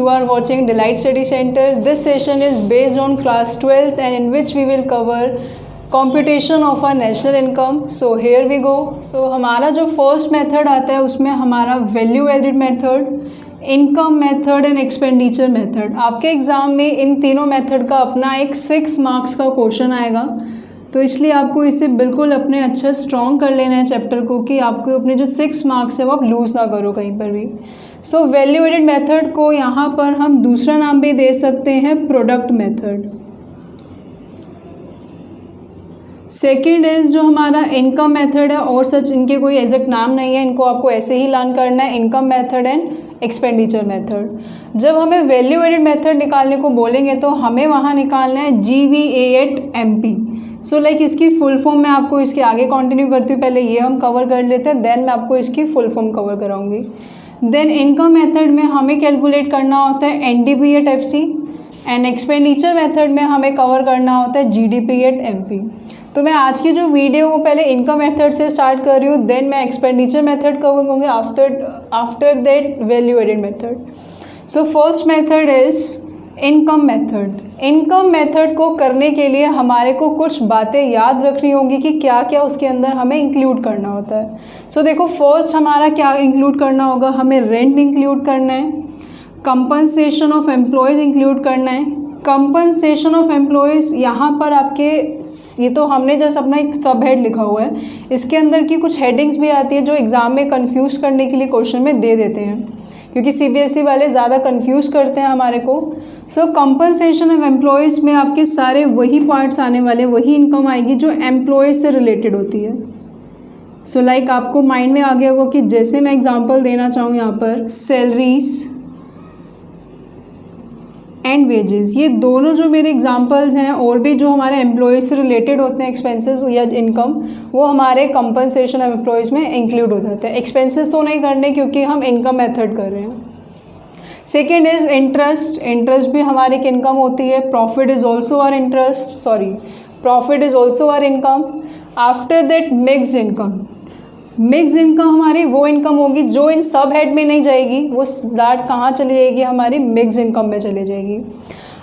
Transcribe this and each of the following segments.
you are watching Delight Study Center. This session is based on class 12th and in which we will cover computation of our national income. So here we go. So हमारा जो first method आता है उसमें हमारा value added method, income method and expenditure method. आपके exam में इन तीनों मेथड का अपना एक 6 मार्क्स का क्वेश्चन आएगा, तो इसलिए आपको इसे बिल्कुल अपने अच्छा स्ट्रॉन्ग कर लेना है चैप्टर को कि आपको अपने जो 6 मार्क्स है वो आप लूज़ ना करो कहीं पर भी. सो वैल्यू एडेड मेथड को यहाँ पर हम दूसरा नाम भी दे सकते हैं प्रोडक्ट मेथड. सेकेंड इज़ जो हमारा इनकम मेथड है, और सच इनके कोई एग्जैक्ट नाम नहीं है, इनको आपको ऐसे ही लर्न करना है, income method and expenditure method. जब हमें वैल्यू एडेड मेथड निकालने को बोलेंगे तो हमें वहाँ निकालना है GVA@MP. सो लाइक इसकी फुल फॉर्म मैं आपको इसके आगे कंटिन्यू करती हूँ, पहले ये हम कवर कर लेते हैं, देन मैं आपको इसकी फुल फॉर्म कवर कराऊंगी. देन इनकम मेथड में हमें कैलकुलेट करना होता है NDP@FC एंड एक्सपेंडिचर मेथड में हमें कवर करना होता है GDP@MP. तो मैं आज की जो वीडियो को पहले इनकम मेथड से स्टार्ट कर रही हूँ, देन मैं एक्सपेंडिचर मेथड कवर करूँगी, after that value added method. So first method is income method. Income method को करने के लिए हमारे को कुछ बातें याद रखनी होंगी कि क्या क्या उसके अंदर हमें इंक्लूड करना होता है. सो देखो फर्स्ट हमारा क्या इंक्लूड करना होगा, हमें रेंट इंक्लूड करना है, कंपनसेशन ऑफ एम्प्लॉयज़ इंक्लूड करना है. कंपनसेशन ऑफ एम्प्लॉयज़ यहाँ पर आपके ये तो हमने जस्ट अपना एक सब हेड लिखा हुआ है, इसके अंदर की कुछ हेडिंग्स भी आती है जो एग्ज़ाम में कंफ्यूज करने के लिए क्वेश्चन में दे देते हैं, क्योंकि CBSE वाले ज़्यादा कंफ्यूज करते हैं हमारे को. सो कंपनसेशन ऑफ एम्प्लॉयज़ में आपके सारे वही पार्ट्स आने वाले, वही इनकम आएगी जो एम्प्लॉयज़ से रिलेटेड होती है. सो लाइक आपको माइंड में आ गया होगा कि जैसे मैं एग्जांपल देना चाहूँ यहाँ पर सैलरीज एंड वेजेस, ये दोनों जो मेरे एग्जांपल्स हैं, और भी जो हमारे एम्प्लॉयज़ से रिलेटेड होते हैं एक्सपेंसेस या इनकम, वो हमारे कंपनसेशन ऑफ एम्प्लॉयज़ में इंक्लूड हो जाते हैं. एक्सपेंसेस तो नहीं करने क्योंकि हम इनकम मेथड कर रहे हैं. Second is interest. इंटरेस्ट भी हमारी एक इनकम होती है. Profit is also our profit is also our income. After that mixed income. Mixed income हमारी वो इनकम होगी जो इन सब हेड में नहीं जाएगी, वो डाट कहाँ चली जाएगी, हमारी मिक्स इनकम में चली जाएगी.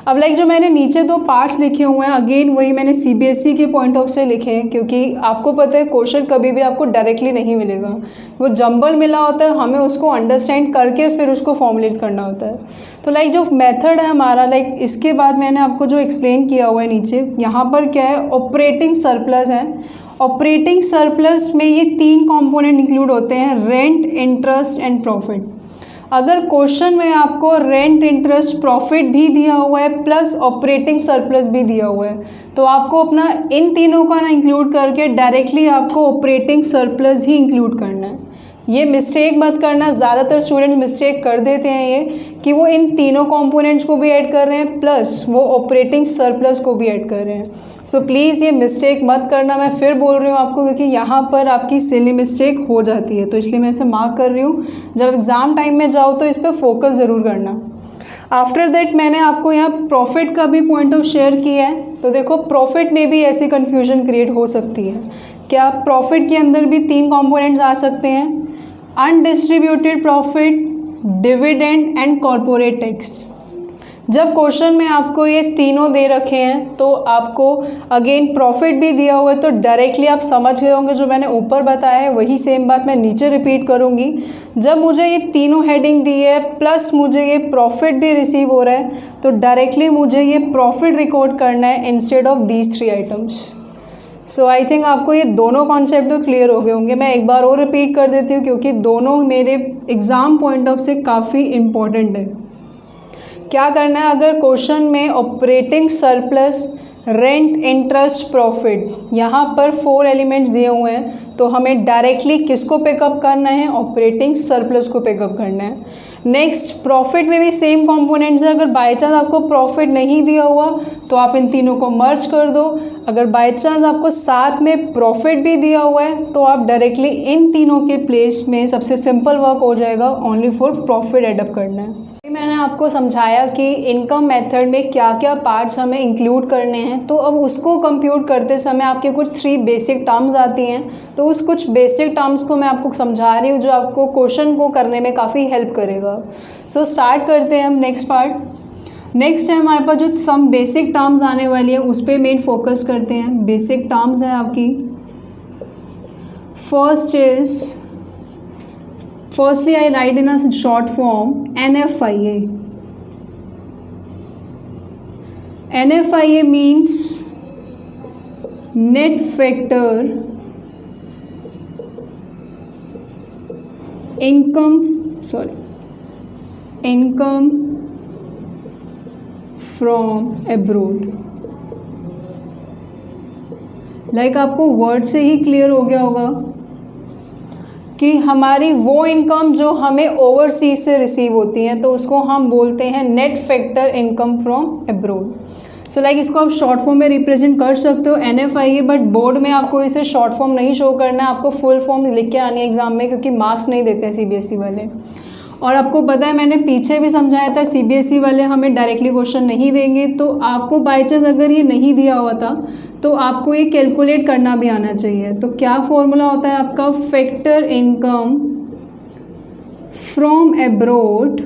अब लाइक जो मैंने नीचे 2 पार्ट्स लिखे हुए हैं, अगेन वही मैंने CBSE के पॉइंट ऑफ से लिखे हैं, क्योंकि आपको पता है क्वेश्चन कभी भी आपको डायरेक्टली नहीं मिलेगा, वो जंबल मिला होता है, हमें उसको अंडरस्टैंड करके फिर उसको फॉर्मुलेट करना होता है. तो लाइक जो मेथड है हमारा, लाइक इसके बाद मैंने आपको जो एक्सप्लेन किया हुआ है नीचे, यहाँ पर क्या है, ऑपरेटिंग सरप्लस है. ऑपरेटिंग सरप्लस में ये 3 कंपोनेंट इंक्लूड होते हैं, रेंट, इंटरेस्ट एंड प्रॉफिट. अगर क्वेश्चन में आपको रेंट, इंटरेस्ट, प्रॉफिट भी दिया हुआ है प्लस ऑपरेटिंग सरप्लस भी दिया हुआ है, तो आपको अपना इन तीनों का ना इंक्लूड करके डायरेक्टली आपको ऑपरेटिंग सरप्लस ही इंक्लूड करना है. ये मिस्टेक मत करना, ज़्यादातर स्टूडेंट्स मिस्टेक कर देते हैं ये कि वो इन तीनों कंपोनेंट्स को भी ऐड कर रहे हैं प्लस वो ऑपरेटिंग सरप्लस को भी ऐड कर रहे हैं. सो प्लीज़ ये मिस्टेक मत करना, मैं फिर बोल रही हूँ आपको, क्योंकि यहाँ पर आपकी सिली मिस्टेक हो जाती है, तो इसलिए मैं इसे मार्क कर रही हूँ. जब एग्ज़ाम टाइम में जाओ तो इस पर फोकस ज़रूर करना. आफ्टर दैट मैंने आपको यहाँ प्रॉफिट का भी पॉइंट ऑफ शेयर किया है. तो देखो प्रॉफिट में भी ऐसी कन्फ्यूजन क्रिएट हो सकती है. क्या प्रॉफिट के अंदर भी 3 कंपोनेंट्स आ सकते हैं, undistributed profit, dividend and corporate tax. जब क्वेश्चन में आपको ये तीनों दे रखे हैं तो आपको अगेन प्रॉफिट भी दिया हुआ है, तो डायरेक्टली आप समझ गए होंगे जो मैंने ऊपर बताया है, वही सेम बात मैं नीचे रिपीट करूँगी. जब मुझे ये तीनों हेडिंग दी है प्लस मुझे ये प्रॉफिट भी रिसीव हो रहा है, तो डायरेक्टली मुझे ये प्रॉफिट रिकॉर्ड करना है instead of these 3 items. So I think आपको ये दोनों कॉन्सेप्ट तो क्लियर हो गए होंगे. मैं एक बार और रिपीट कर देती हूँ क्योंकि दोनों मेरे एग्ज़ाम पॉइंट ऑफ से काफ़ी इम्पॉर्टेंट है. क्या करना है, अगर क्वेश्चन में operating surplus, rent, interest, profit, यहाँ पर 4 एलिमेंट्स दिए हुए हैं, तो हमें डायरेक्टली किसको पिकअप करना है, ऑपरेटिंग सरप्लस को पिकअप करना है. नेक्स्ट प्रॉफिट में भी सेम कंपोनेंट्स है. अगर बाय चांस आपको प्रॉफिट नहीं दिया हुआ तो आप इन तीनों को मर्ज कर दो. अगर बाय चांस आपको साथ में प्रॉफिट भी दिया हुआ है तो आप डायरेक्टली इन तीनों के प्लेस में सबसे सिंपल वर्क हो जाएगा, ओनली फॉर प्रॉफिट एडअप करना है. मैंने आपको समझाया कि इनकम मेथड में क्या क्या पार्ट्स हमें इंक्लूड करने हैं, तो अब उसको कंप्यूट करते समय आपके कुछ 3 बेसिक टर्म्स आती हैं, तो उस कुछ बेसिक टर्म्स को मैं आपको समझा रही हूँ जो आपको क्वेश्चन को करने में काफ़ी हेल्प करेगा। सो स्टार्ट करते हैं हम नेक्स्ट पार्ट। नेक्स्ट है हमारे पास जो सम बेसिक टर्म्स आने वाली है उस पर मेन फोकस करते हैं। बेसिक टर्म्स है आपकी, firstly I write in a short form NFIA. NFIA means net factor income from abroad. Like आपको वर्ड से ही क्लियर हो गया होगा कि हमारी वो इनकम जो हमें ओवरसीज से रिसीव होती हैं तो उसको हम बोलते हैं net factor income from abroad. So like इसको आप शॉर्ट फॉर्म में रिप्रेजेंट कर सकते हो NFIA, बट बोर्ड में आपको इसे शॉर्ट फॉर्म नहीं शो करना है, आपको फुल फॉर्म लिख के आनी है एग्जाम में, क्योंकि मार्क्स नहीं देते हैं CBSE वाले। और आपको पता है मैंने पीछे भी समझाया था CBSE वाले हमें डायरेक्टली क्वेश्चन नहीं देंगे, तो आपको बाई चांस अगर ये नहीं दिया हुआ था तो आपको ये कैलकुलेट करना भी आना चाहिए। तो क्या फॉर्मूला होता है आपका, factor income from abroad,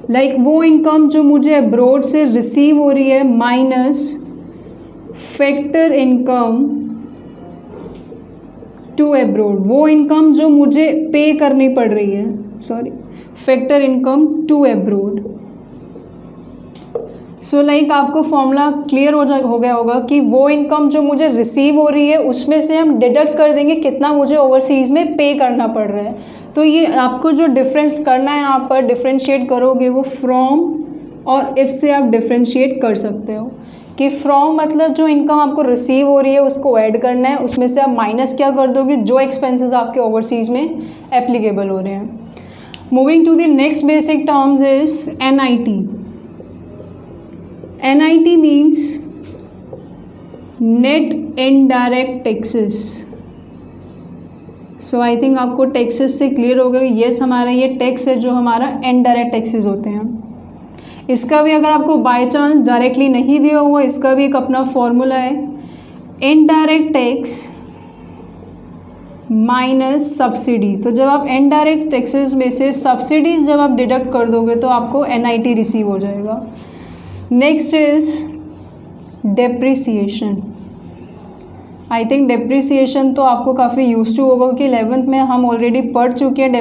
like वो इनकम जो मुझे अब्रोड से रिसीव हो रही है minus factor income to abroad, वो इनकम जो मुझे पे करनी पड़ रही है, factor income to abroad. So like आपको फॉर्मूला क्लियर हो गया होगा कि वो इनकम जो मुझे रिसीव हो रही है उसमें से हम डिडक्ट कर देंगे कितना मुझे ओवरसीज़ में पे करना पड़ रहा है। तो ये आपको जो डिफरेंस करना है यहाँ पर डिफ्रेंशिएट करोगे वो फ्रॉम और इफ से आप डिफ्रेंशिएट कर सकते हो कि फ्रॉम मतलब जो इनकम आपको रिसीव हो रही है उसको ऐड करना है, उसमें से आप माइनस क्या कर दोगे, जो एक्सपेंसेस आपके ओवरसीज़ में एप्लीकेबल हो रहे हैं। Moving to the next basic terms is NIT. NIT means net indirect taxes. So I think आपको टैक्सेस से क्लियर हो गया, येस हमारा ये टैक्स है जो हमारा इनडायरेक्ट टैक्सेस होते हैं। इसका भी अगर आपको बाय चांस डायरेक्टली नहीं दिया हुआ, इसका भी एक अपना फॉर्मूला है, इनडायरेक्ट टैक्स माइनस सब्सिडीज़। तो जब आप इनडायरेक्ट टैक्सेस में से सब्सिडीज़ जब आप डिडक्ट कर दोगे तो आपको NIT रिसीव हो जाएगा। Next is depreciation. I think depreciation तो आपको काफ़ी यूज टू होगा कि 11th में हम ऑलरेडी पढ़ चुके हैं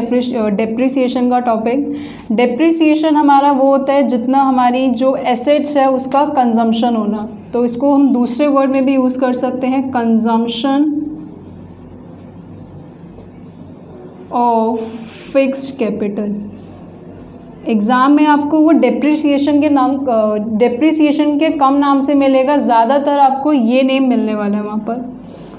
डेप्रिसिएशन का टॉपिक। डेप्रिसिएशन हमारा वो होता है जितना हमारी जो एसेट्स है उसका कंजम्पशन होना, तो इसको हम दूसरे वर्ड में भी यूज़ कर सकते हैं, consumption of fixed capital. Exam में आपको वो डेप्रिसिएशन के कम नाम से मिलेगा, ज़्यादातर आपको ये नेम मिलने वाला है वहाँ पर।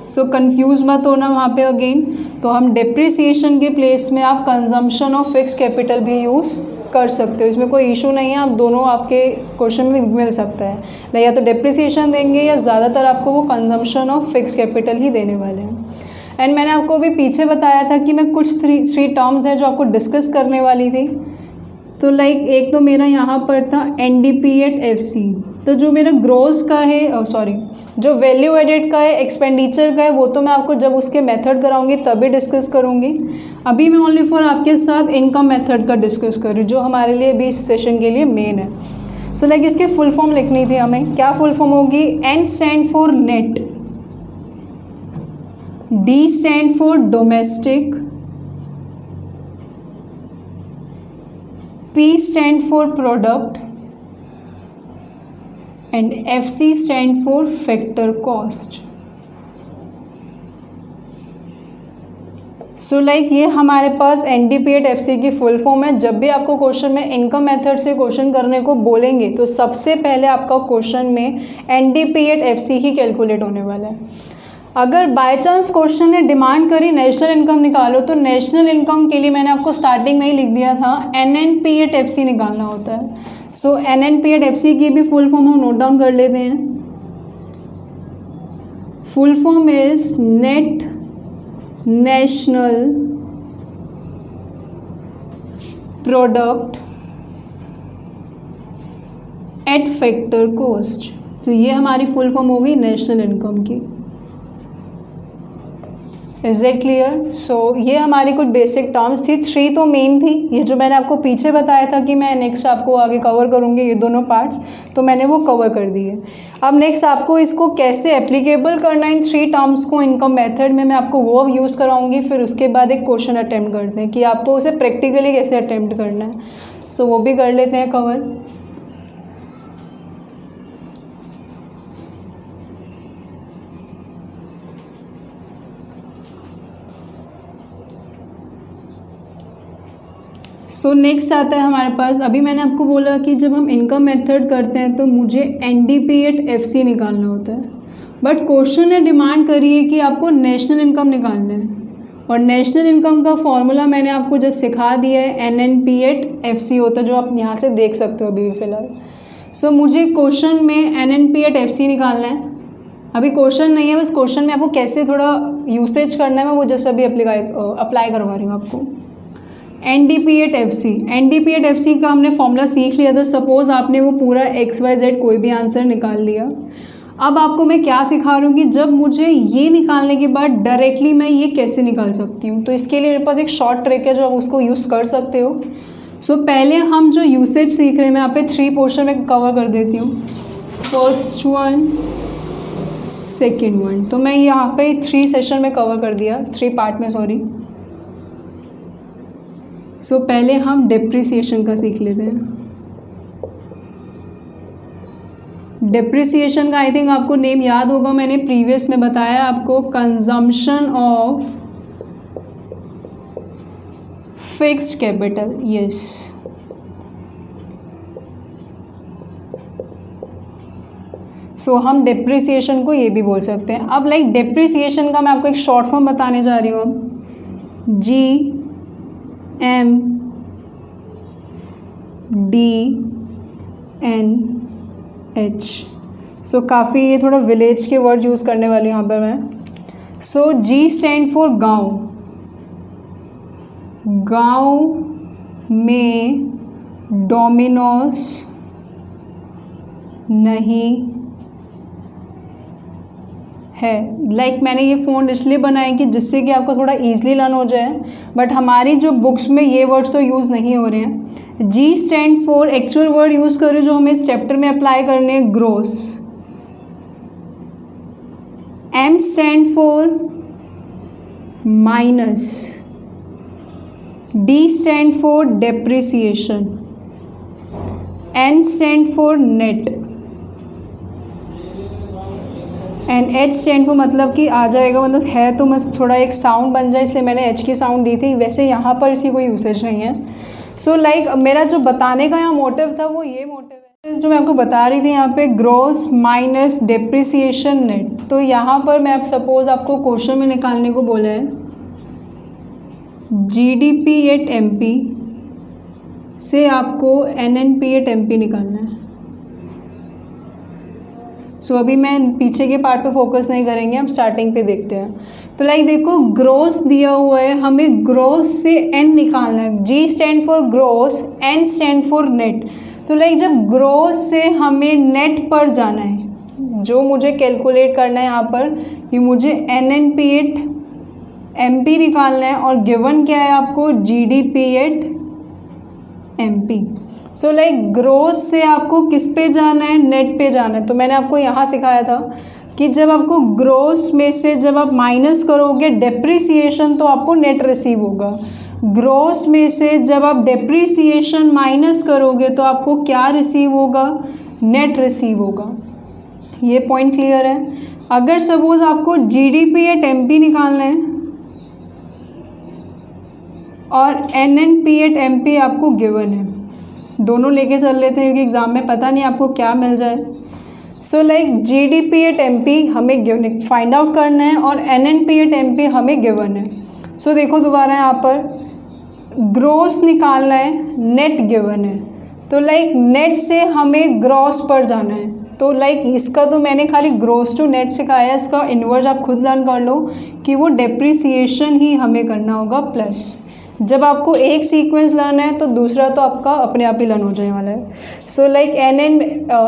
सो कंफ्यूज मत होना वहाँ पे अगेन। तो हम डेप्रिसिएशन के प्लेस में आप कंजम्पशन ऑफ फिक्स कैपिटल भी यूज़ कर सकते हो, इसमें कोई इशू नहीं है, आप दोनों आपके क्वेश्चन में मिल सकता है, या तो डेप्रिसिएशन देंगे या ज़्यादातर आपको वो कंजम्पशन ऑफ फिक्स कैपिटल ही देने वाले हैं। एंड मैंने आपको भी पीछे बताया था कि मैं कुछ थ्री टर्म्स हैं जो आपको डिस्कस करने वाली थी। तो लाइक एक तो मेरा यहाँ पर था NDP@FC, तो जो मेरा ग्रोस का है जो वैल्यू एडेड का है, एक्सपेंडिचर का है, वो तो मैं आपको जब उसके मेथड कराऊंगी तभी डिस्कस करूंगी। अभी मैं ओनली फॉर आपके साथ इनकम मेथड का डिस्कस कर रही हूँ जो हमारे लिए भी इस सेशन के लिए मेन है। सो लाइक इसकी फुल फॉर्म लिखनी थी हमें, क्या फुल फॉर्म होगी, N stand for net, D stand for domestic, P stand for product and FC stand for factor cost. So like ये हमारे पास NDP@FC की फुल फॉर्म है। जब भी आपको क्वेश्चन में इनकम मेथड से क्वेश्चन करने को बोलेंगे तो सबसे पहले आपका क्वेश्चन में NDP@FC ही कैलकुलेट होने वाला है। अगर बाय चांस क्वेश्चन ने डिमांड करी नेशनल इनकम निकालो, तो नेशनल इनकम के लिए मैंने आपको स्टार्टिंग में ही लिख दिया था NNP@FC निकालना होता है। सो NNP@FC की भी फुल फॉर्म हम नोट डाउन कर लेते हैं। Full form is net national product at factor cost. तो ये हमारी फुल फॉर्म होगी नेशनल इनकम की। Is it clear? सो ये हमारी कुछ बेसिक टर्म्स थी, 3 तो मेन थी, ये जो मैंने आपको पीछे बताया था कि मैं नेक्स्ट आपको आगे कवर करूँगी ये दोनों पार्ट्स, तो मैंने वो कवर कर दिए। अब नेक्स्ट आपको इसको कैसे एप्लीकेबल करना इन 3 टर्म्स को इनकम मेथड में, मैं आपको वो अब यूज़ कराऊंगी। फिर उसके बाद एक क्वेश्चन अटैम्प्ट करते हैं कि आपको उसे प्रैक्टिकली कैसे अटैम्प्ट करना है। सो वो भी कर लेते हैं कवर। सो नेक्स्ट आता है हमारे पास, अभी मैंने आपको बोला कि जब हम इनकम मेथड करते हैं तो मुझे NDP एट FC निकालना होता है, बट क्वेश्चन ने डिमांड करी है कि आपको नेशनल इनकम निकालना है, और नेशनल इनकम का फॉर्मूला मैंने आपको जस्ट सिखा दिया है, NNP एट FC होता है, जो आप यहाँ से देख सकते हो अभी भी फिलहाल। सो मुझे क्वेश्चन में NNP एट FC निकालना है। अभी क्वेश्चन नहीं है, बस क्वेश्चन में आपको कैसे थोड़ा यूसेज करना है मैं वो जस्ट अभी अप्लाई करवा रही हूँ आपको। NDP एट FC का हमने फॉर्मूला सीख लिया था। सपोज आपने वो पूरा XYZ कोई भी आंसर निकाल लिया। अब आपको मैं क्या सिखा रही हूँ कि जब मुझे ये निकालने के बाद डायरेक्टली मैं ये कैसे निकाल सकती हूँ, तो इसके लिए मेरे पास एक शॉर्ट ट्रिक है जो आप उसको यूज़ कर सकते हो। सो पहले हम जो यूसेज सीख रहे हैं, मैं यहाँ पे 3 पोर्शन में कवर कर देती हूँ, फर्स्ट वन, सेकेंड वन। तो मैं यहाँ पे 3 सेशन में कवर कर दिया, 3 पार्ट में, सॉरी। सो पहले हम डेप्रिसिएशन का सीख लेते हैं। डेप्रिसिएशन का आई थिंक आपको नेम याद होगा, मैंने प्रीवियस में बताया आपको, consumption of fixed capital. Yes, so हम डेप्रिसिएशन को ये भी बोल सकते हैं। अब लाइक डेप्रिसिएशन का मैं आपको एक शॉर्ट फॉर्म बताने जा रही हूँ अब, GMDNH। सो काफ़ी ये थोड़ा विलेज के वर्ड यूज़ करने वाली हूँ यहाँ पर मैं। सो G स्टैंड फॉर गांव। गांव में डोमिनोज नहीं है। लाइक मैंने ये फ़ोन इसलिए बनाए कि जिससे कि आपको थोड़ा ईजिली लर्न हो जाए, बट हमारी जो बुक्स में ये वर्ड्स तो यूज़ नहीं हो रहे हैं। G stand for actual word use करें जो हमें इस चैप्टर में अप्लाई करने हैं, gross. M stand for minus. D stand for depreciation. N stand for net. And H stand for मतलब कि आ जाएगा, मतलब है तो बस थोड़ा एक साउंड बन जाए, इसलिए मैंने H की साउंड दी थी। वैसे यहाँ पर इसकी कोई यूसेज नहीं है। सो लाइक मेरा जो बताने का यहाँ मोटिव था वो ये मोटिव है जो मैं आपको बता रही थी यहाँ पे, ग्रोस माइनस डेप्रिसिएशन नेट। तो यहाँ पर मैं अब सपोज आपको क्वेश्चन में निकालने को बोला है, GDP एट MP से आपको NNP एट MP निकालना है। सो अभी मैं पीछे के पार्ट पे फोकस नहीं करेंगे, हम स्टार्टिंग पे देखते हैं। तो लाइक देखो, ग्रोस दिया हुआ है, हमें ग्रोस से N निकालना है। G stand for gross, N stand for net. तो लाइक जब ग्रोस से हमें नेट पर जाना है, जो मुझे कैलकुलेट करना है यहाँ पर कि मुझे NNP एट MP निकालना है, और गिवन क्या है आपको, GDP at MP। So like gross से आपको किस पे जाना है, नेट पे जाना है। तो मैंने आपको यहाँ सिखाया था कि जब आपको ग्रोस में से जब आप माइनस करोगे डेप्रिसिएशन तो आपको नेट रिसीव होगा। ग्रोस में से जब आप डेप्रिसिएशन माइनस करोगे तो आपको क्या रिसीव होगा, नेट रिसीव होगा। ये पॉइंट क्लियर है। अगर सपोज आपको GDP एट MP निकालना है और NNP एट MP आपको गिवन है, दोनों लेके चल लेते हैं क्योंकि एग्ज़ाम में पता नहीं आपको क्या मिल जाए। So like GDP at MP हमें गिवन फाइंड आउट करना है और NNP एट MP हमें गिवन है। सो देखो दोबारा यहाँ पर ग्रोस निकालना है, नेट गिवन है। तो लाइक नेट से हमें ग्रॉस पर जाना है। तो लाइक इसका तो मैंने खाली ग्रोस टू नेट सिखाया है, इसका इन्वर्स आप खुद लर्न कर लो कि वो डेप्रिसिएशन ही हमें करना होगा प्लस। जब आपको एक सीक्वेंस लर्न है तो दूसरा तो आपका अपने आप ही लर्न हो जाने वाला है। So like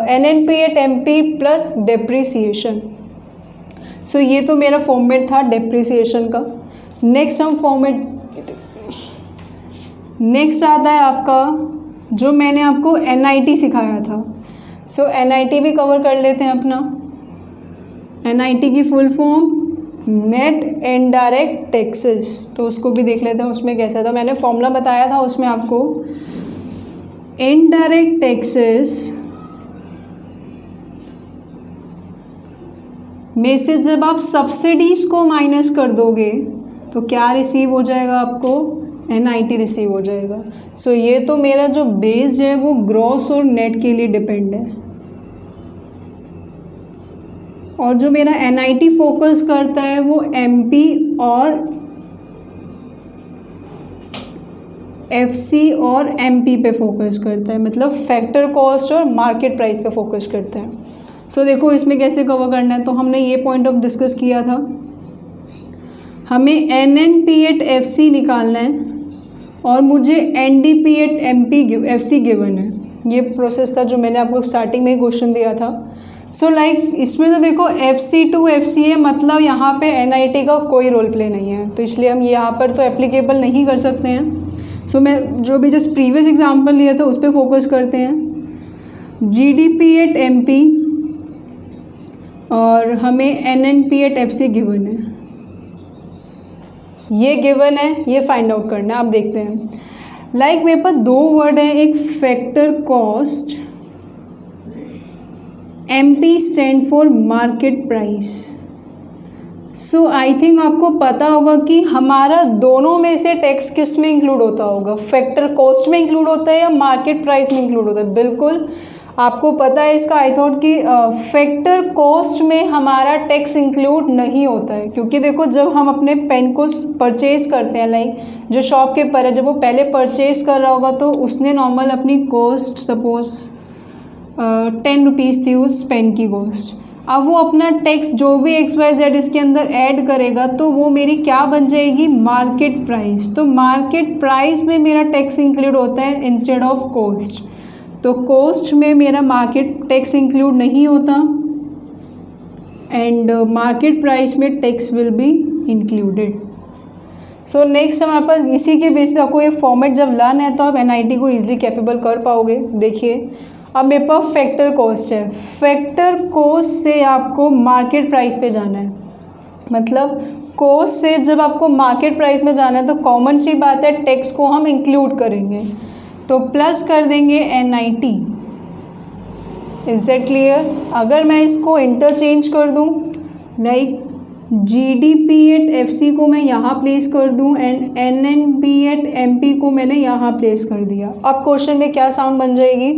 NNP at MP plus depreciation. So ये तो मेरा फॉर्मेट था डेप्रीसिएशन का। नेक्स्ट आता है आपका जो मैंने आपको NIT सिखाया था। सो NIT भी कवर कर लेते हैं अपना। NIT की full form net indirect taxes, तो उसको भी देख लेते हैं उसमें कैसा था। मैंने फॉर्मूला बताया था उसमें आपको। इनडायरेक्ट टैक्सेस में से जब आप सब्सिडीज़ को माइनस कर दोगे तो क्या रिसीव हो जाएगा आपको? NIT रिसीव हो जाएगा। सो ये तो मेरा जो बेस्ड है वो ग्रॉस और नेट के लिए डिपेंड है, और जो मेरा NIT फोकस करता है वो MP और FC और MP पे फोकस करता है, मतलब फैक्टर कॉस्ट और मार्केट प्राइस पे फोकस करता है। सो देखो इसमें कैसे कवर करना है। तो हमने ये पॉइंट ऑफ डिस्कस किया था, हमें NNP एट FC निकालना है और मुझे NDP at MP FC given है। ये प्रोसेस था जो मैंने आपको स्टार्टिंग में ही क्वेश्चन दिया था। सो लाइक इसमें तो देखो FC टू FC है, मतलब यहाँ पे NIT का कोई रोल प्ले नहीं है, तो इसलिए हम यहाँ पर तो एप्लीकेबल नहीं कर सकते हैं। सो मैं जो भी जस्ट प्रीवियस एग्जांपल लिया था उस पर फोकस करते हैं। GDP एट MP और हमें NNP एट FC गिवन है, ये गिवन है, ये फाइंड आउट करना है। आप देखते हैं लाइक मेरे पास दो वर्ड हैं, एक factor cost, MP stand for market price. So I think आपको पता होगा कि हमारा दोनों में से टैक्स किस में इंक्लूड होता होगा, फैक्टर कॉस्ट में इंक्लूड होता है या मार्केट प्राइस में इंक्लूड होता है? बिल्कुल आपको पता है इसका। आई थॉट कि फैक्टर कॉस्ट में हमारा टैक्स इंक्लूड नहीं होता है, क्योंकि देखो जब हम अपने पेन को परचेज़ करते हैं, लाइक जो शॉपकीपर है जब वो पहले परचेज़ कर रहा होगा तो उसने नॉर्मल अपनी कॉस्ट सपोज 10 रुपीज़ थी उस पेन की कॉस्ट। अब वो अपना टैक्स जो भी XYZ इसके अंदर ऐड करेगा तो वो मेरी क्या बन जाएगी? Market price. तो मार्केट प्राइस में मेरा टैक्स इंक्लूड होता है इंस्टेड ऑफ कॉस्ट। तो कॉस्ट में मेरा मार्केट टैक्स इंक्लूड नहीं होता एंड मार्केट प्राइस में tax will be included. So next हमारे पास इसी के बेस पे आपको ये फॉर्मेट जब लर्न है तो आप NIT को ईजिली कैपेबल कर पाओगे। देखिए अब मेरे पास फैक्टर कॉस्ट है, फैक्टर कॉस्ट से आपको मार्केट प्राइस पे जाना है, मतलब कॉस्ट से जब आपको मार्केट प्राइस में जाना है तो कॉमन सी बात है टैक्स को हम इंक्लूड करेंगे, तो प्लस कर देंगे NIT। Is that clear? अगर मैं इसको इंटरचेंज कर दूं लाइक GDP एट FC को मैं यहाँ प्लेस कर दूं एंड NNP एट MP को मैंने यहाँ प्लेस कर दिया। अब क्वेश्चन में क्या साउंड बन जाएगी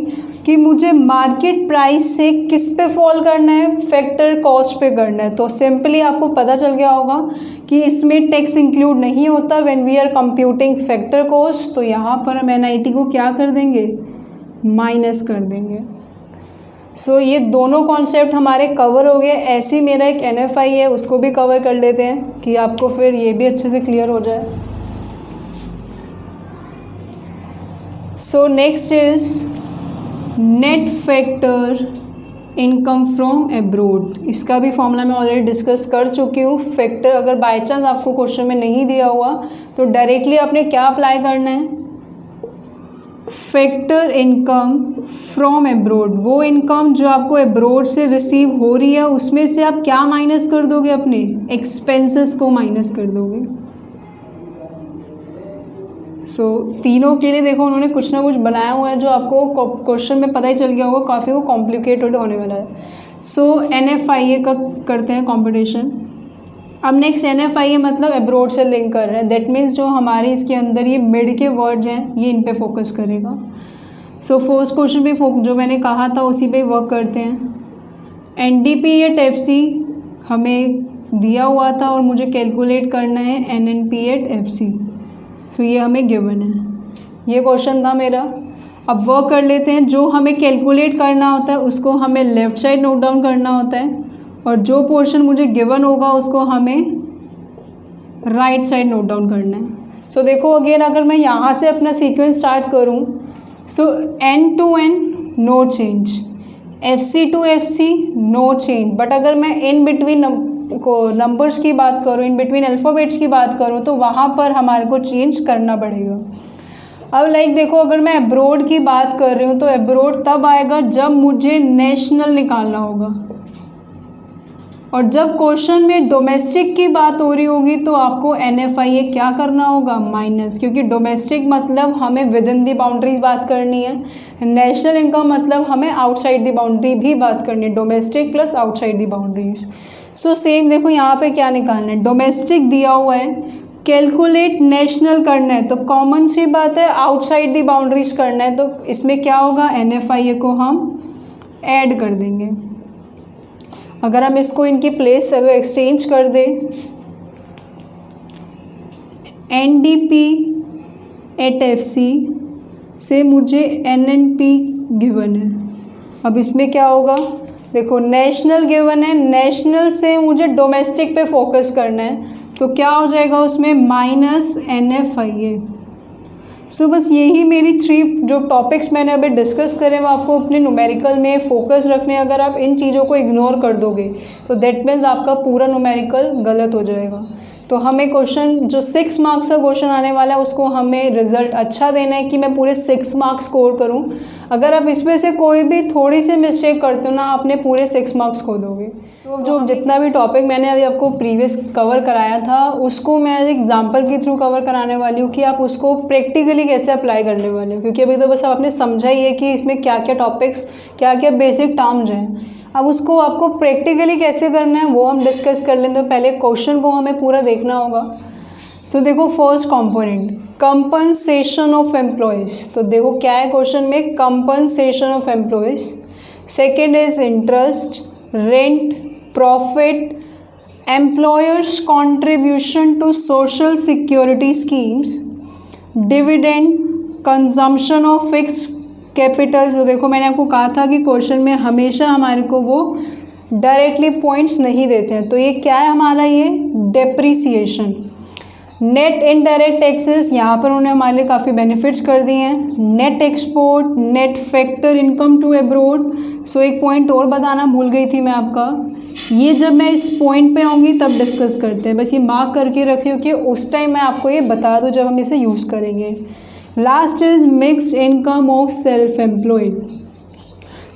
कि मुझे मार्केट प्राइस से किस पे फॉल करना है? फैक्टर कॉस्ट पे करना है। तो सिंपली आपको पता चल गया होगा कि इसमें टैक्स इंक्लूड नहीं होता when we are computing factor cost. तो यहाँ पर हम NIT को क्या कर देंगे? माइनस कर देंगे। सो ये दोनों कॉन्सेप्ट हमारे कवर हो गए। ऐसे ही मेरा एक NFI है उसको भी कवर कर लेते हैं कि आपको फिर ये भी अच्छे से क्लियर हो जाए। So next is net factor income from abroad. इसका भी फॉर्मूला मैं ऑलरेडी डिस्कस कर चुकी हूँ। फैक्टर अगर बाय चांस आपको क्वेश्चन में नहीं दिया हुआ तो डायरेक्टली आपने क्या अप्लाई करना है? फैक्टर इनकम फ्रॉम एब्रोड, वो इनकम जो आपको एब्रोड से रिसीव हो रही है उसमें से आप क्या माइनस कर दोगे? अपने एक्सपेंसेस को माइनस कर दोगे। सो तीनों के लिए देखो उन्होंने कुछ ना कुछ बनाया हुआ है जो आपको क्वेश्चन में पता ही चल गया होगा, काफ़ी वो कॉम्प्लिकेटेड होने वाला है। सो NFIA का करते हैं कॉम्पिटिशन। अब नेक्स्ट NFIA मतलब एब्रोड से लिंक कर रहे हैं, दैट मीन्स जो हमारे इसके अंदर ये मिड के वर्ड्स हैं ये इन पे फोकस करेगा। सो फर्स्ट क्वेश्चन पे जो मैंने कहा था उसी पे वर्क करते हैं। NDP एट FC हमें दिया हुआ था और मुझे कैलकुलेट करना है NNP एट FC, तो ये हमें गिवन है। ये क्वेश्चन था मेरा। अब वर्क कर लेते हैं। जो हमें कैलकुलेट करना होता है उसको हमें लेफ़्ट साइड नोट डाउन करना होता है और जो पोर्शन मुझे गिवन होगा उसको हमें राइट साइड नोट डाउन करना है। सो देखो अगेन अगर मैं यहाँ से अपना सीक्वेंस स्टार्ट करूँ, so N to N no change, FC to FC no change, but अगर मैं इन बिटवीन नंबर्स की बात करूँ, इन बिटवीन अल्फ़ाबेट्स की बात करूँ, तो वहाँ पर हमारे को चेंज करना पड़ेगा। अब लाइक देखो अगर मैं अब्रोड की बात कर रही हूँ तो अब्रोड तब आएगा जब मुझे नेशनल निकालना होगा, और जब क्वेश्चन में डोमेस्टिक की बात हो रही होगी तो आपको NFIA क्या करना होगा, माइनस, क्योंकि डोमेस्टिक मतलब हमें विद इन दी बाउंड्रीज बात करनी है, नेशनल इनकम मतलब हमें आउटसाइड दी बाउंड्री भी बात करनी है, domestic plus outside the boundaries. So same देखो यहाँ पे क्या निकालना है, डोमेस्टिक दिया हुआ है, कैलकुलेट नेशनल करना है, तो कॉमन सी बात है आउटसाइड दी बाउंड्रीज करना है, तो इसमें क्या होगा, NFIA को हम ऐड कर देंगे। अगर हम इसको इनकी प्लेस अगर एक्सचेंज कर दें, NDP एट FC से मुझे NNP गिवन है। अब इसमें क्या होगा, देखो नेशनल गिवन है, नेशनल से मुझे डोमेस्टिक पे फोकस करना है, तो क्या हो जाएगा उसमें, माइनस NFIA। सो बस यही मेरी 3 जो टॉपिक्स मैंने अभी डिस्कस करे वो आपको अपने न्यूमेरिकल में फोकस रखने। अगर आप इन चीज़ों को इग्नोर कर दोगे तो दैट मीन्स आपका पूरा न्यूमेरिकल गलत हो जाएगा। तो हमें क्वेश्चन जो 6 मार्क्स का क्वेश्चन आने वाला है उसको हमें रिजल्ट अच्छा देना है कि मैं पूरे 6 मार्क्स स्कोर करूं। अगर आप इसमें से कोई भी थोड़ी सी मिस्टेक करते हो ना, आपने पूरे 6 मार्क्स खो दोगे। तो जो जितना भी टॉपिक मैंने अभी आपको प्रीवियस कवर कराया था उसको मैं एग्जाम्पल के थ्रू कवर कराने वाली हूँ कि आप उसको प्रैक्टिकली कैसे अप्लाई करने वाले हो, क्योंकि अभी तो बस आपने समझा ही है कि इसमें क्या क्या टॉपिक्स क्या क्या बेसिक टर्म्स हैं। अब उसको आपको प्रैक्टिकली कैसे करना है वो हम डिस्कस कर लें। तो पहले क्वेश्चन को हमें पूरा देखना होगा। तो देखो first component compensation of employees, तो देखो क्या है क्वेश्चन में, compensation of employees. Second is interest, rent, profit, employers contribution to social security schemes, dividend, consumption of fixed capitals. तो देखो मैंने आपको कहा था कि क्वेश्चन में हमेशा हमारे को वो डायरेक्टली पॉइंट्स नहीं देते हैं। तो ये क्या है हमारा, ये डेप्रीसिएशन। नेट इनडायरेक्ट टैक्सेस, यहाँ पर उन्होंने हमारे लिए काफ़ी बेनिफिट्स कर दिए हैं। Net export, net factor income to abroad. So एक पॉइंट और बताना भूल गई थी मैं आपका, ये जब मैं इस पॉइंट पे आऊँगी तब डिस्कस करते हैं, बस ये मार्क करके रखिए कि उस टाइम मैं आपको ये बता दूँ जब हम इसे यूज़ करेंगे। Last is mixed income of self employed.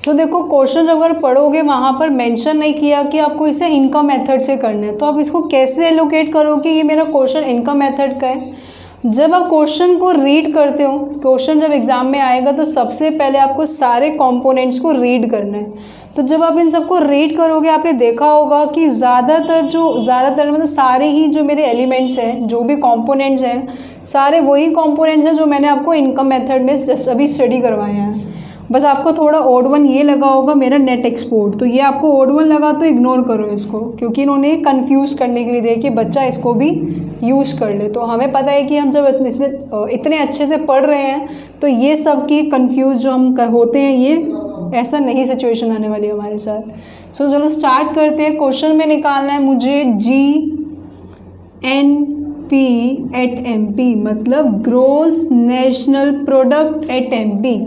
So देखो क्वेश्चन अगर पढ़ोगे वहाँ पर मेंशन नहीं किया कि आपको इसे इनकम मेथड से करना है, तो आप इसको कैसे एलोकेट करोगे, ये मेरा क्वेश्चन इनकम मेथड का है। जब आप क्वेश्चन को रीड करते हो, क्वेश्चन जब एग्जाम में आएगा तो सबसे पहले आपको सारे कंपोनेंट्स को रीड करना है। तो जब आप इन सबको रीड करोगे आपने देखा होगा कि ज़्यादातर मतलब सारे ही जो मेरे एलिमेंट्स हैं, जो भी कंपोनेंट्स हैं, सारे वही कंपोनेंट्स हैं जो मैंने आपको इनकम मेथड में जस्ट अभी स्टडी करवाए हैं। बस आपको थोड़ा ओड वन ये लगा होगा मेरा नेट एक्सपोर्ट, तो ये आपको ओड वन लगा तो इग्नोर करो इसको, क्योंकि इन्होंने कंफ्यूज करने के लिए दिया कि बच्चा इसको भी यूज़ कर ले। तो हमें पता है कि हम जब इतने अच्छे से पढ़ रहे हैं तो ये सब की कंफ्यूज जो हम होते हैं, ये ऐसा नहीं सिचुएशन आने वाली हमारे साथ। सो चलो स्टार्ट करते हैं। क्वेश्चन में निकालना है मुझे GNP एट MP, मतलब gross national product at MP।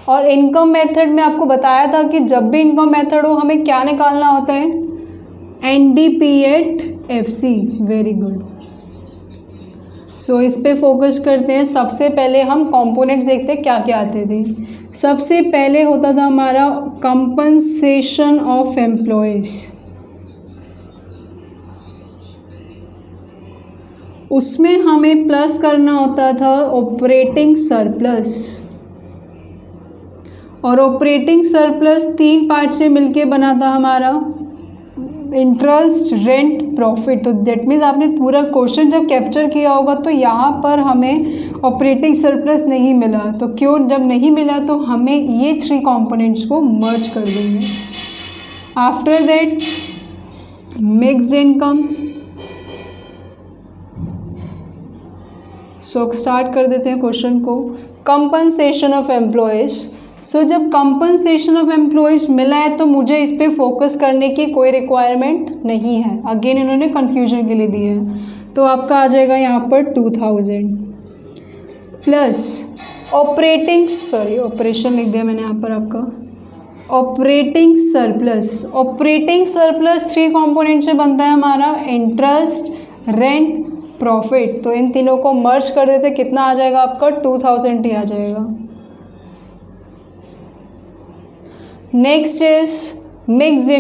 और इनकम मेथड में आपको बताया था कि जब भी इनकम मेथड हो हमें क्या निकालना होता है, NDP at FC। Very good. So इस पे फोकस करते हैं। सबसे पहले हम कंपोनेंट्स देखते हैं क्या क्या आते थे। सबसे पहले होता था हमारा कंपनसेशन ऑफ एम्प्लॉयज़, उसमें हमें प्लस करना होता था ऑपरेटिंग सरप्लस, और ऑपरेटिंग सरप्लस 3 पार्ट से मिलके बना था हमारा इंटरेस्ट, रेंट, प्रॉफिट। तो दैट मीन्स आपने पूरा क्वेश्चन जब कैप्चर किया होगा तो यहाँ पर हमें ऑपरेटिंग सरप्लस नहीं मिला, तो क्यों जब नहीं मिला तो हमें ये 3 कंपोनेंट्स को मर्ज कर देंगे। After that mixed income. So start कर देते हैं क्वेश्चन को। Compensation of employees. सो जब कंपनसेशन ऑफ एम्प्लॉयज़ मिला है तो मुझे इस पर फोकस करने की कोई रिक्वायरमेंट नहीं है। अगेन इन्होंने कन्फ्यूजन के लिए दी है। तो आपका आ जाएगा यहाँ पर 2000 प्लस ऑपरेशन लिख दिया मैंने यहाँ पर आपका ऑपरेटिंग सरप्लस 3 कंपोनेंट से बनता है हमारा इंटरेस्ट, रेंट, प्रॉफिट। तो इन तीनों को मर्ज कर देते, कितना आ जाएगा आपका 2000 ही आ जाएगा। नेक्स्ट इज मिक्स्ड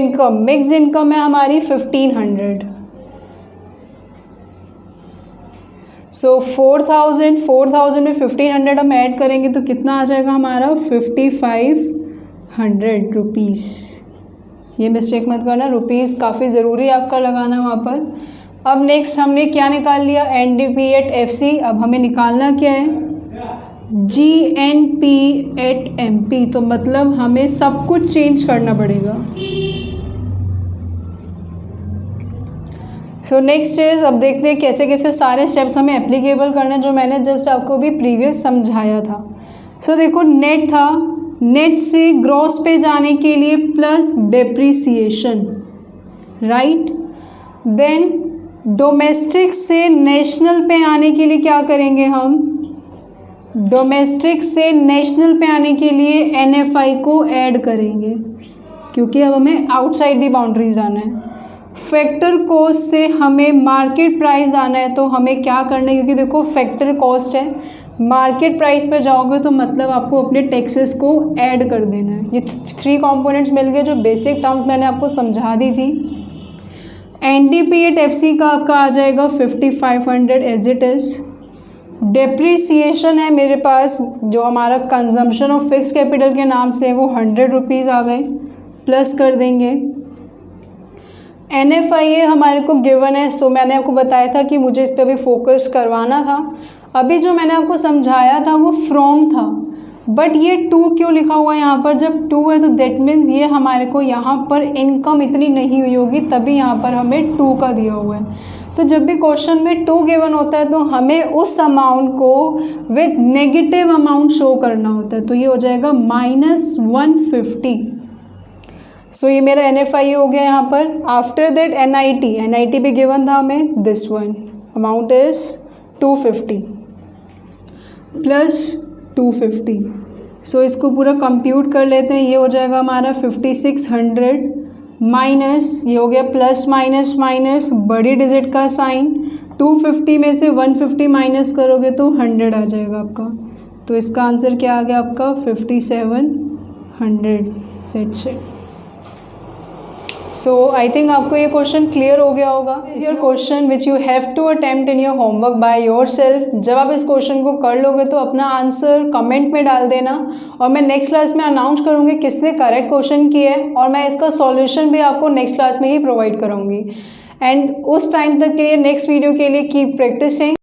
इनकम है हमारी 1500। सो 4000 में 1500 हम ऐड करेंगे तो कितना आ जाएगा हमारा 5500 रुपीज़। ये मिस्टेक मत करना, रुपीज़ काफ़ी ज़रूरी है आपका लगाना वहाँ पर। अब नेक्स्ट हमने क्या निकाल लिया, NDP एट FC। अब हमें निकालना क्या है, GNP एट MP। तो मतलब हमें सब कुछ चेंज करना पड़ेगा। सो नेक्स्ट इज, अब देखते हैं कैसे कैसे सारे स्टेप्स हमें एप्लीकेबल करना है जो मैंने जस्ट आपको भी प्रीवियस समझाया था। सो देखो नेट था, नेट से ग्रॉस पे जाने के लिए plus depreciation, right. Then domestic से नेशनल पे आने के लिए क्या करेंगे हम, डोमेस्टिक से नेशनल पे आने के लिए NFI को ऐड करेंगे क्योंकि अब हमें आउटसाइड दी बाउंड्रीज आना है। फैक्टर कॉस्ट से हमें मार्केट प्राइस आना है, तो हमें क्या करना है, क्योंकि देखो फैक्टर कॉस्ट है, मार्केट प्राइस पे जाओगे तो मतलब आपको अपने टैक्सेस को ऐड कर देना है। ये 3 कंपोनेंट्स मिल गए जो बेसिक टर्म्स मैंने आपको समझा दी थी। NDP एट FC का आपका आ जाएगा 5500 एज इट इज़। डेप्रीसिएशन है मेरे पास, जो हमारा कंजम्पशन ऑफ फिक्स कैपिटल के नाम से है, वो 100 रुपीज़ आ गए, प्लस कर देंगे। NFI हमारे को गिवन है, सो मैंने आपको बताया था कि मुझे इस पर अभी फोकस करवाना था। अभी जो मैंने आपको समझाया था वो फ्रॉम था, बट ये 2 क्यों लिखा हुआ है यहाँ पर, जब 2 है तो दैट मीन्स ये हमारे को यहाँ पर इनकम इतनी नहीं हुई होगी, तभी यहाँ पर हमें 2 का दिया हुआ है। तो जब भी क्वेश्चन में 2 गिवन होता है तो हमें उस अमाउंट को विद नेगेटिव अमाउंट शो करना होता है, तो ये हो जाएगा -150। सो ये मेरा NFI हो गया यहाँ पर। आफ्टर दैट NIT भी गिवन था हमें, this one amount is 250 plus 250। सो इसको पूरा कंप्यूट कर लेते हैं, ये हो जाएगा हमारा 5600 माइनस, ये हो गया प्लस माइनस माइनस बड़ी डिजिट का साइन, 250 में से 150 माइनस करोगे तो 100 आ जाएगा आपका। तो इसका आंसर क्या आ गया आपका 5700। That's it. So I think आपको ये क्वेश्चन क्लियर हो गया होगा। Your question which you have to attempt in your homework by yourself. जब आप इस क्वेश्चन को कर लोगे तो अपना आंसर कमेंट में डाल देना, और मैं नेक्स्ट क्लास में अनाउंस करूँगी किसने करेक्ट क्वेश्चन किया है, और मैं इसका सॉल्यूशन भी आपको नेक्स्ट क्लास में ही प्रोवाइड करूँगी। एंड उस टाइम तक के लिए, नेक्स्ट वीडियो के लिए कीप प्रैक्टिसिंग।